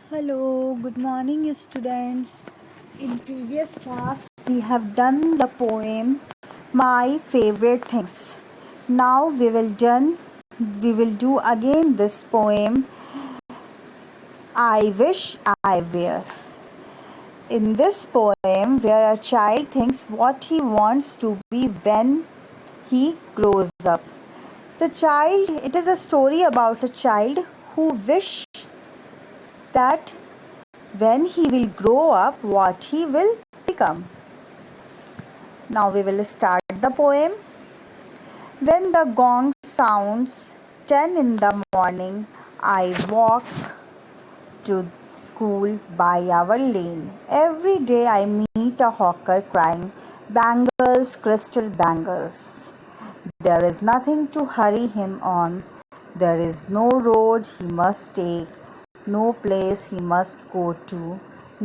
Hello, good morning, students. In previous class, we have done the poem "My Favorite Things." Now we will do again this poem "I Wish I Were." In this poem, where a child thinks what he wants to be when he grows up. It is a story about a child who wish that when he will grow up, what he will become. Now we will start the poem. When the gong sounds 10 in the morning, I walk to school by our lane. Every day I meet a hawker crying, "Bangles, crystal bangles." There is nothing to hurry him on. There is no road he must take, no place he must go to,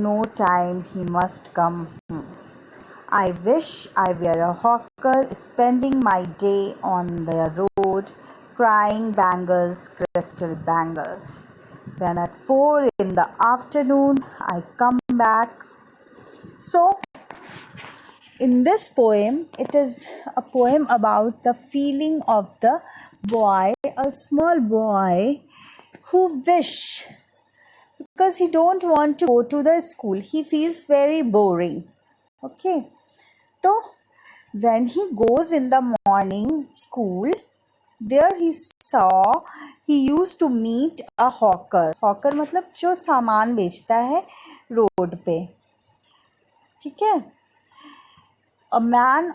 no time he must come home. I wish I were a hawker spending my day on the road, crying bangles, crystal bangles. When at 4 in the afternoon I come back. So, in this poem, it is a poem about the feeling of the boy, a small boy who wish because he don't want to go to the school. He feels very boring. Okay. So when he goes in the morning school, there he used to meet a hawker. Hawker मतलब जो सामान बेचता है road पे. ठीक है. A man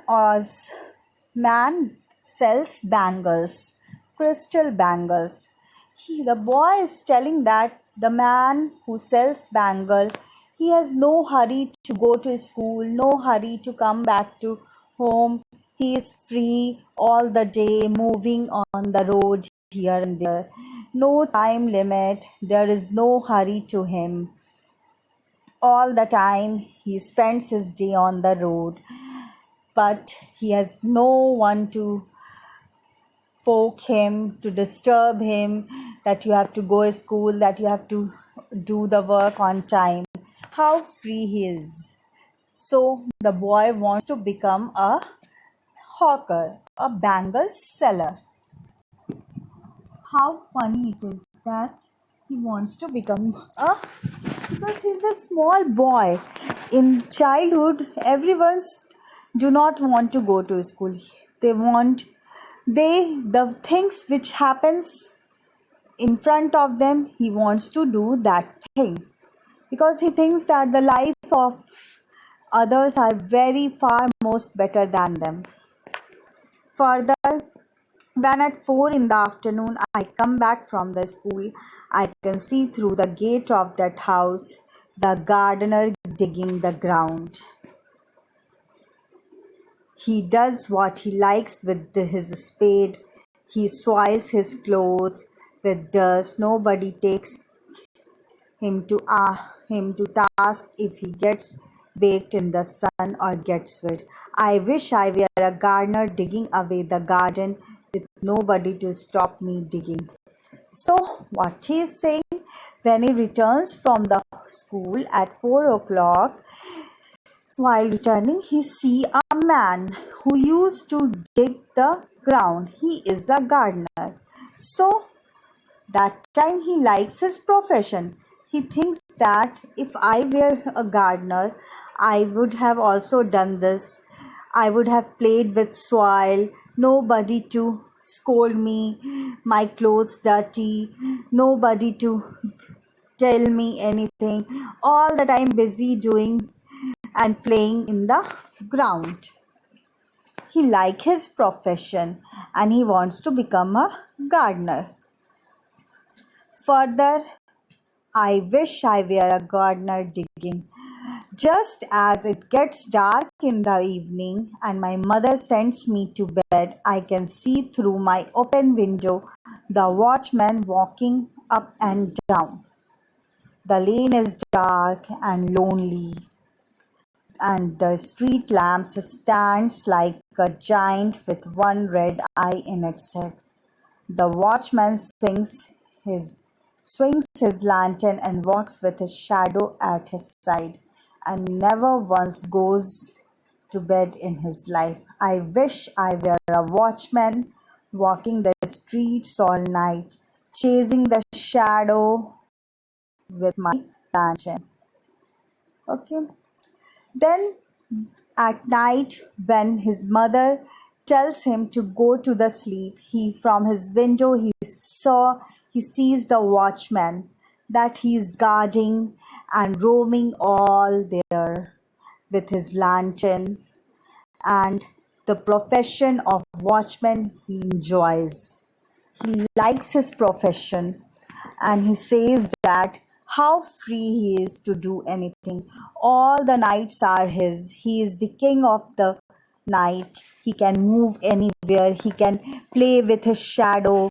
sells bangles, crystal bangles. The boy is telling that the man who sells bangle, he has no hurry to go to school, no hurry to come back to home. He is free all the day, moving on the road here and there. No time limit, there is no hurry to him. All the time he spends his day on the road, but he has no one to poke him, to disturb him, that you have to go to school, that you have to do the work on time. How free he is. So the boy wants to become a hawker, a bangle seller. How funny it is that he wants to become because he's a small boy. In childhood, everyone's do not want to go to school. The things which happens in front of them, he wants to do that thing because he thinks that the life of others are very far most better than them. Further, when at 4 in the afternoon I come back from the school, I can see through the gate of that house the gardener digging the ground. He does what he likes with his spade. He soils his clothes with dust. Nobody takes him to task if he gets baked in the sun or gets wet. I wish I were a gardener digging away the garden with nobody to stop me digging. So what he is saying, when he returns from the school at 4 o'clock, while returning, he see a man who used to dig the ground. He is a gardener. So that time he likes his profession. He thinks that if I were a gardener, I would have also done this. I would have played with soil, nobody to scold me, my clothes dirty, nobody to tell me anything. All the time busy doing and playing in the ground. He likes his profession and he wants to become a gardener. Further, I wish I were a gardener digging. Just as it gets dark in the evening and my mother sends me to bed, I can see through my open window the watchman walking up and down. The lane is dark and lonely, and the street lamp stands like a giant with one red eye in its head. The watchman sings his swings his lantern and walks with his shadow at his side, and never once goes to bed in his life. I wish I were a watchman, walking the streets all night, chasing the shadow with my lantern. Okay. Then at night, when his mother tells him to go to the sleep, he from his window he sees the watchman that he is guarding and roaming all there with his lantern, and the profession of watchman he enjoys. He likes his profession, and he says that how free he is to do anything. All the nights are his. He is the king of the night. He can move anywhere. He can play with his shadow.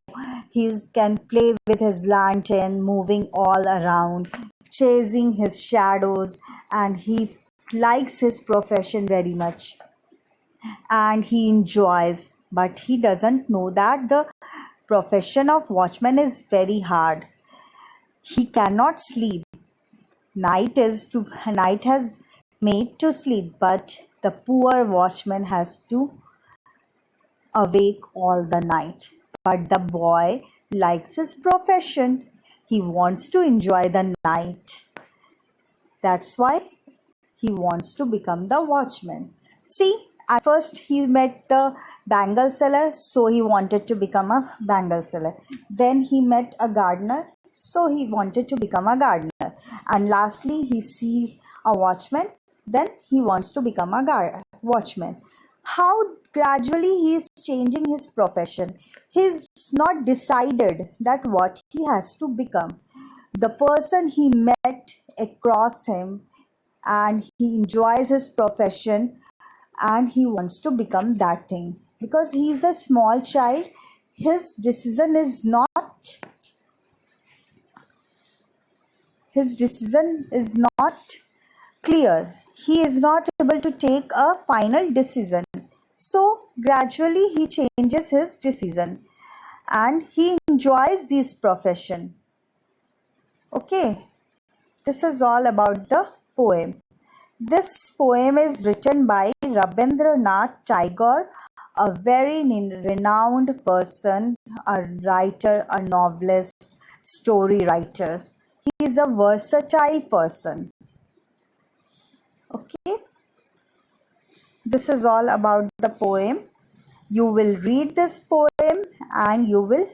He can play with his lantern, moving all around, chasing his shadows, and he likes his profession very much and he enjoys, but he doesn't know that the profession of watchman is very hard. He cannot sleep. Night has made to sleep, but the poor watchman has to awake all the night. But the boy likes his profession. He wants to enjoy the night. That's why he wants to become the watchman. See, at first he met the bangle seller, so he wanted to become a bangle seller. Then he met a gardener, so he wanted to become a gardener. And lastly, he sees a watchman, then he wants to become a watchman. How gradually he is changing his profession. He's not decided that what he has to become. The person he met across him and he enjoys his profession and he wants to become that thing because he is a small child. His decision is not clear. He is not able to take a final decision, so gradually he changes his decision and he enjoys this profession. Okay, this is all about the poem. This poem is written by Rabindranath Tagore, a very renowned person, a writer, a novelist, story writer. He is a versatile person. Okay, this is all about the poem. You will read this poem and you will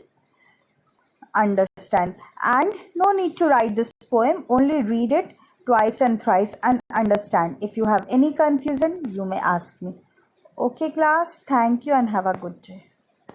understand. And no need to write this poem, only read it twice and thrice and understand. If you have any confusion, you may ask me. Okay, class, thank you and have a good day.